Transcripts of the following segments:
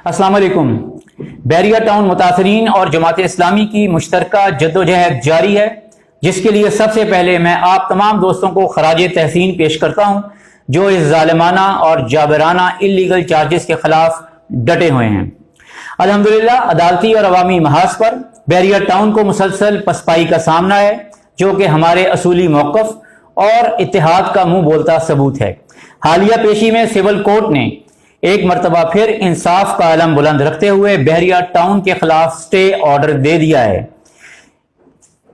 अस्सलाम वालेकुम। बहरिया टाउन मुतासरीन और जमात इस्लामी की मुश्तरका जद्दोजहद जारी है, जिसके लिए सबसे पहले मैं आप तमाम दोस्तों को खराज तहसीन पेश करता हूँ जो इस जालिमाना और जाबराना इलीगल चार्जेस के खिलाफ डटे हुए हैं। अल्हम्दुलिल्लाह अदालती और अवामी महाज पर बहरिया टाउन को मुसलसल पसपाई का सामना है, जो कि हमारे असूली मौक़िफ़ और इत्तेहाद का मुंह बोलता सबूत है। हालिया पेशी में सिविल कोर्ट ने एक मरतबा फिर इंसाफ का अलम बुलंद रखते हुए बहरिया टाउन के खिलाफ स्टे ऑर्डर दे दिया है।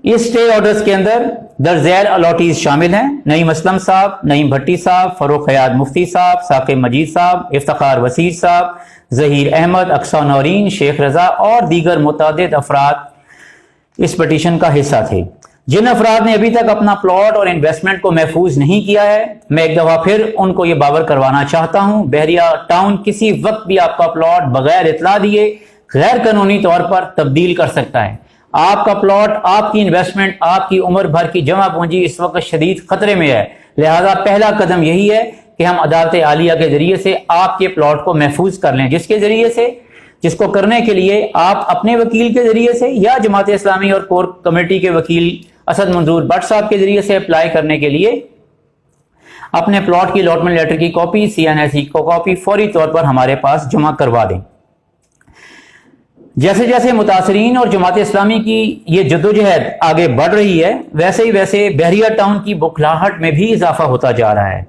इस स्टे ऑर्डर्स के अंदर दरजैल अलॉटीज शामिल हैं: नईम असलम साहब, नईम भट्टी साहब, फरूख हयात मुफ्ती साहब, साकिब मजीद साहब, इफ्तिखार वसीर साहब, जहीर अहमद, अक्सा नौरीन, शेख रजा और दीगर मुतअद्दिद अफराद इस पटिशन का हिस्सा थे। जिन अफराद ने अभी तक अपना प्लॉट और इन्वेस्टमेंट को महफूज नहीं किया है, मैं एक दफा फिर उनको ये बावर करवाना चाहता हूँ, बहरिया टाउन किसी वक्त भी आपका प्लॉट बगैर इतला दिए गैर कानूनी तौर पर तब्दील कर सकता है। आपका प्लॉट, आपकी इन्वेस्टमेंट, आपकी उम्र भर की जमा पूंजी इस वक्त शदीद खतरे में है। लिहाजा पहला कदम यही है कि हम अदालत आलिया के जरिए से आपके प्लॉट को महफूज कर लें, जिसको करने के लिए आप अपने वकील के जरिए से या जमात इस्लामी और कोर कमेटी के वकील असद मंजूर भट्ट साहब के जरिए से अप्लाई करने के लिए अपने प्लॉट की अलॉटमेंट लेटर की कॉपी, CNSE को कॉपी फौरी तौर पर हमारे पास जमा करवा दें। जैसे जैसे मुतासरीन और जमात इस्लामी की ये जद्दोजहद आगे बढ़ रही है, वैसे ही वैसे बहरिया टाउन की बुखलाहट में भी इजाफा होता जा रहा है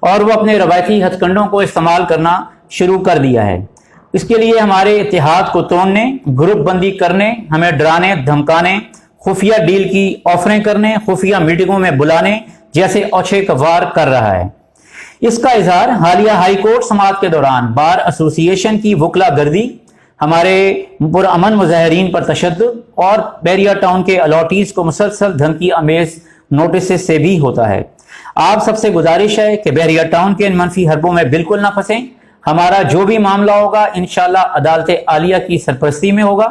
और वो अपने रवायती हथकंडों को इस्तेमाल करना शुरू कर दिया है। इसके लिए हमारे इत्तेहाद को तोड़ने, ग्रुप बंदी करने, हमें डराने धमकाने, खुफिया डील की ऑफरें करने, खुफिया मीटिंगों में बुलाने जैसे औछे कवार कर रहा है। इसका इजहार हालिया हाई कोर्ट समाअत के दौरान बार एसोसिएशन की वकला गर्दी, हमारे पुरअमन मुजाहिरीन पर तशद्दुद और बहरिया टाउन के अलॉटीज को मुसलसल धमकी अमेज नोटिस से भी होता है। आप सबसे गुजारिश है कि बहरिया टाउन के इन मनफी हरबों में बिल्कुल ना फंसें। हमारा जो भी मामला होगा इंशाअल्लाह अदालत आलिया की सरपरस्ती में होगा,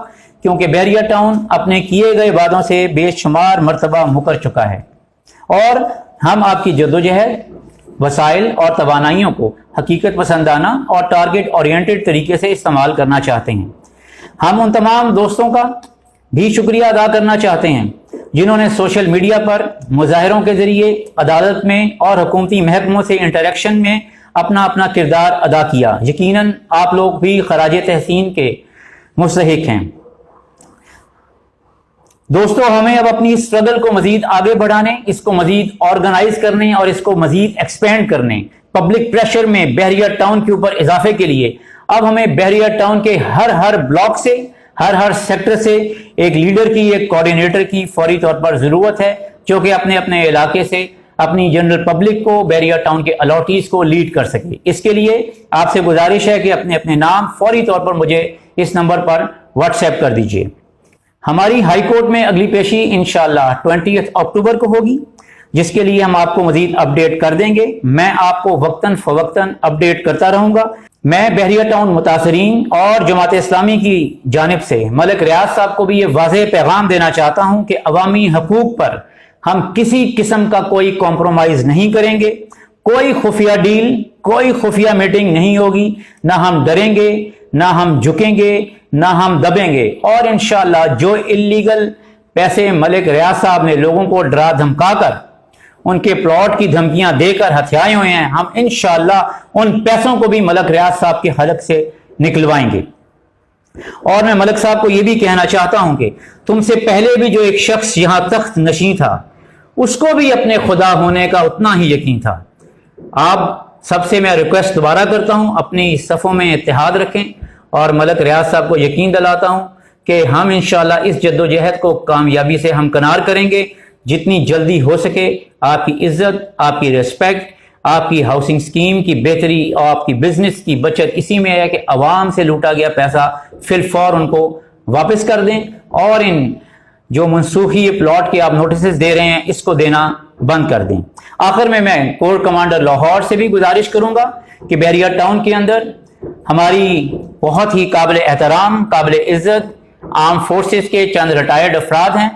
क्योंकि बहरिया टाउन अपने किए गए वादों से बेशुमार मरतबा मुकर चुका है और हम आपकी जद्दोजहद, वसाइल और तवानाइयों को हकीकत पसंदाना और टारगेट ओरिएंटेड तरीके से इस्तेमाल करना चाहते हैं। हम उन तमाम दोस्तों का भी शुक्रिया अदा करना चाहते हैं जिन्होंने सोशल मीडिया पर मुजाहिरों के जरिए अदालत में और हुकूमती महकमों से इंटरेक्शन में अपना अपना किरदार अदा किया। यकीनन आप लोग भी खराज तहसीन के मुस्तहिक हैं। दोस्तों, हमें अब अपनी स्ट्रगल को मजीद आगे बढ़ाने, इसको मजीद ऑर्गेनाइज करने और इसको मजीद एक्सपेंड करने, पब्लिक प्रेशर में बहरिया टाउन के ऊपर इजाफे के लिए अब हमें बहरिया टाउन के हर ब्लॉक से, हर सेक्टर से एक लीडर की, एक कोऑर्डिनेटर की फौरी तौर पर जरूरत है, जो कि अपने अपने इलाके से अपनी जनरल पब्लिक को, बहरिया टाउन के अलॉटीज को लीड कर सके। इसके लिए आपसे गुजारिश है कि अपने अपने नाम फौरी तौर पर मुझे इस नंबर पर व्हाट्सएप कर दीजिए। हमारी हाई कोर्ट में अगली पेशी इंशाअल्लाह 20 अक्टूबर को होगी, जिसके लिए हम आपको मजीद अपडेट कर देंगे। मैं आपको वक्तन फवक्तन अपडेट करता रहूंगा। मैं बहरिया टाउन मुतासरीन और जमात इस्लामी की जानिब से मलिक रियाज साहब को भी ये वाज़ेह पैगाम देना चाहता हूं कि अवामी हकूक पर हम किसी किस्म का कोई कॉम्प्रोमाइज नहीं करेंगे। कोई खुफिया डील, कोई खुफिया मीटिंग नहीं होगी। ना हम डरेंगे, ना हम झुकेंगे, ना हम दबेंगे और इंशाअल्लाह जो इल्लीगल पैसे मलिक रियाज साहब ने लोगों को डरा धमकाकर, उनके प्लॉट की धमकियां देकर हथियाए हुए हैं, हम इंशाअल्लाह उन पैसों को भी मलिक रियाज साहब के हलक से निकलवाएंगे। और मैं मलिक साहब को यह भी कहना चाहता हूं कि तुमसे पहले भी जो एक शख्स यहां तख्त नशीं था, उसको भी अपने खुदा होने का उतना ही यकीन था। आप सबसे मैं रिक्वेस्ट दोबारा करता हूं, अपनी सफ़ों में इत्तेहाद रखें और मलिक रियाज साहब को यकीन दिलाता हूं कि हम इंशाअल्लाह इस जद्दोजहद को कामयाबी से हमकनार करेंगे। जितनी जल्दी हो सके आपकी इज्जत, आपकी रिस्पेक्ट, आपकी हाउसिंग स्कीम की बेहतरी और आपकी बिजनेस की बचत इसी में है कि अवाम से लूटा गया पैसा फिलफौर उनको वापस कर दें और इन जो मनसूखी प्लॉट के आप नोटिस दे रहे हैं इसको देना बंद कर दें। आखिर में मैं कोर कमांडर लाहौर से भी गुजारिश करूंगा कि बहरिया टाउन के अंदर हमारी बहुत ही काबिल एहतराम, काबिल इज्जत आर्म फोर्सेस के चंद रिटायर्ड अफराद हैं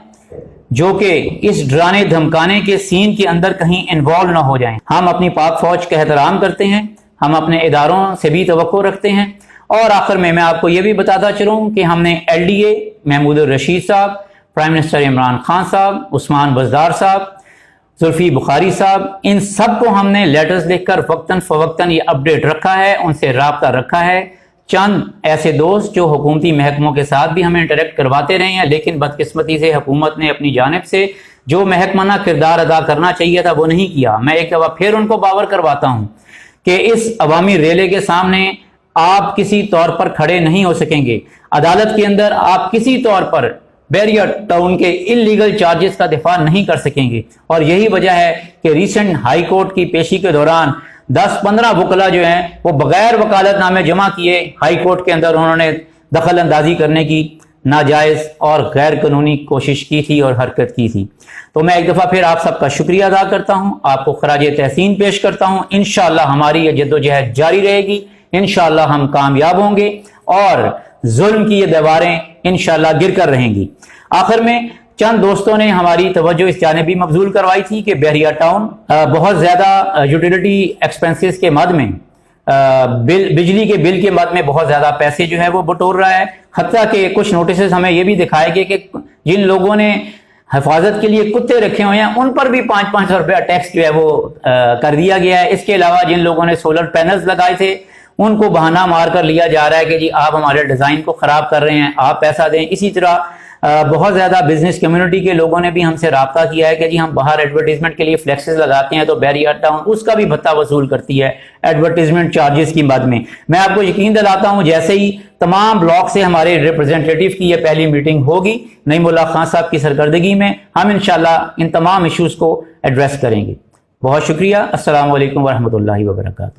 जो कि इस डराने धमकाने के सीन के अंदर कहीं इन्वॉल्व ना हो जाएं। हम अपनी पाक फौज का एहतराम करते हैं, हम अपने इदारों से भी तवक्को रखते हैं اور آخر میں آپ کو یہ بھی بتاتا چلوں کہ ہم نے LDA محمود الرشید صاحب، پرائم منسٹر عمران خان صاحب، عثمان بزدار صاحب، زلفی بخاری صاحب، ان سب کو ہم نے لیٹرز لکھ کر وقتاً فوقتاً یہ اپڈیٹ رکھا ہے، ان سے رابطہ رکھا ہے۔ چند ایسے دوست جو حکومتی محکموں کے ساتھ بھی ہمیں انٹریکٹ کرواتے رہے ہیں، لیکن بدقسمتی سے حکومت نے اپنی جانب سے جو محکمانہ کردار ادا کرنا چاہیے تھا وہ نہیں کیا۔ میں ایک دفعہ پھر ان کو باور کرواتا ہوں کہ اس عوامی ریلے کے سامنے آپ کسی طور پر کھڑے نہیں ہو سکیں گے۔ عدالت کے اندر آپ کسی طور پر بحریہ ٹاؤن کے انلیگل چارجز کا دفاع نہیں کر سکیں گے، اور یہی وجہ ہے کہ ریسنٹ ہائی کورٹ کی پیشی کے دوران 10-15 وکلا جو ہیں وہ بغیر وکالت نامے جمع کیے ہائی کورٹ کے اندر انہوں نے دخل اندازی کرنے کی ناجائز اور غیر قانونی کوشش کی تھی اور حرکت کی تھی۔ تو میں ایک دفعہ پھر آپ سب کا شکریہ ادا کرتا ہوں، آپ کو خراج تحسین پیش کرتا ہوں۔ انشاءاللہ ہماری یہ جدوجہد جاری رہے گی، انشاءاللہ ہم کامیاب ہوں گے اور ظلم کی یہ دیواریں انشاءاللہ گر کر رہیں گی۔ آخر میں چند دوستوں نے ہماری توجہ اس جانب بھی مبذول کروائی تھی کہ بحریہ ٹاؤن بہت زیادہ یوٹیلیٹی ایکسپنسز کے مد میں بجلی کے بل کے مد میں بہت زیادہ پیسے جو ہے وہ بٹور رہا ہے، حتیٰ کہ کچھ نوٹسز ہمیں یہ بھی دکھائے گئے کہ جن لوگوں نے حفاظت کے لیے کتے رکھے ہوئے ہیں ان پر بھی 500 روپیہ ٹیکس جو ہے وہ کر دیا گیا ہے۔ اس کے علاوہ جن لوگوں نے سولر پینلز لگائے تھے ان کو بہانہ مار کر لیا جا رہا ہے کہ جی آپ ہمارے ڈیزائن کو خراب کر رہے ہیں، آپ پیسہ دیں۔ اسی طرح بہت زیادہ بزنس کمیونٹی کے لوگوں نے بھی ہم سے رابطہ کیا ہے کہ جی ہم باہر ایڈورٹیزمنٹ کے لیے فلیکسز لگاتے ہیں تو بحریہ ٹاؤن اس کا بھی بھتہ وصول کرتی ہے ایڈورٹیزمنٹ چارجز کی مد میں۔ میں آپ کو یقین دلاتا ہوں جیسے ہی تمام بلاک سے ہمارے ریپرزینٹیٹیو کی یہ پہلی میٹنگ ہوگی نعیم اللہ خان صاحب کی سرکردگی میں، ہم انشاءاللہ ان تمام ایشوز کو ایڈریس کریں گے۔ بہت شکریہ۔ السلام علیکم ورحمۃ اللہ وبرکاتہ۔